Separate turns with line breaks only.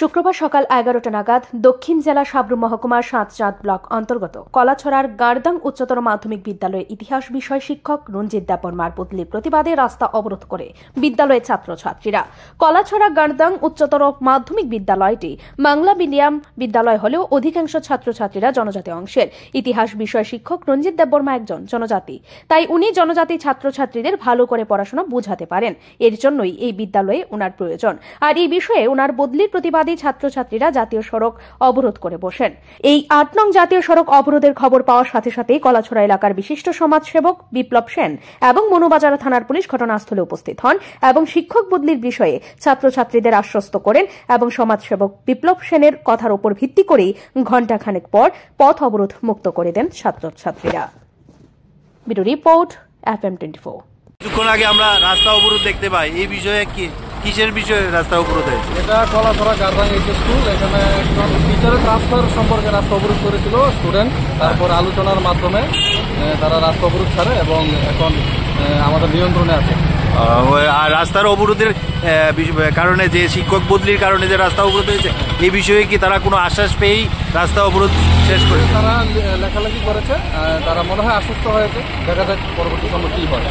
শুক্রবার সকাল 11টা নাগাদ দক্ষিণ জেলা সাবরুম মহকুমার সাতচাঁদ ব্লক অন্তর্গত কলাছড়ার গার্দাং উচ্চতর মাধ্যমিক বিদ্যালয়ের ইতিহাস বিষয় শিক্ষক রঞ্জিত দেববর্মার বদলির প্রতিবাদে রাস্তা অবরোধ করে বিদ্যালয়ের ছাত্রছাত্রীরা। কলাছড়া গার্দাং উচ্চতর মাধ্যমিক বিদ্যালয়টি বাংলা মিডিয়াম বিদ্যালয় হলেও অধিকাংশ ছাত্রছাত্রীরা জনজাতি অংশের। ইতিহাস বিষয় শিক্ষক রঞ্জিত দেববর্মা একজন জনজাতি, তাই উনি জনজাতি ছাত্রছাত্রীদের ভালো করে পড়াশোনা বোঝাতে পারেন। এর জন্যই এই বিদ্যালয়ে ওনার প্রয়োজন। আর এই বিষয়ে ওনার বদলির প্রতিবাদী ছাত্রছাত্রীরা জাতীয় সড়ক অবরোধ করে বসেন। এই 8 নং জাতীয় সড়ক অবরোধের খবর পাওয়ার সাথে সাথেই কলাছড়া এলাকার বিশিষ্ট সমাজসেবক বিপ্লব সেন এবং মনুবাজার থানার পুলিশ ঘটনাস্থলে উপস্থিত হন এবং শিক্ষক বদলির বিষয়ে ছাত্রছাত্রীদের আশ্বস্ত করেন এবং সমাজসেবক বিপ্লব সেনের কথার উপর ভিত্তি করেই ঘণ্টাখানেক পর পথ অবরোধ মুক্ত করে দেন ছাত্রছাত্রীরা। Bureau report FM24।
কিছুক্ষণ আগে আমরা রাস্তা অবরোধ দেখতে পাই, এই বিষয়ে কিসের বিষয়ে রাস্তা অবরোধ হয়েছে?
এটা কলাছড়া গার্দাং এইচ স্কুল। এখানে একজন টিচারের ট্রান্সফার সম্পর্কে রাস্তা অবরোধ করেছিল স্টুডেন্ট। তারপর আলোচনার মাধ্যমে তারা রাস্তা অবরোধ ছাড়ে এবং এখন আমাদের নিয়ন্ত্রণে আছে।
আর রাস্তার অবরোধের কারণে যে শিক্ষক বদলির কারণে যে রাস্তা অবরোধ হয়েছে, এই বিষয়ে কি তারা কোনো আশ্বাস পেয়েই রাস্তা অবরোধ শেষ করেছে?
তারা লেখালেখি করেছে, তারা মনে হয় আশ্বস্ত হয়েছে। দেখা যাক পরবর্তী সময় কি হয়।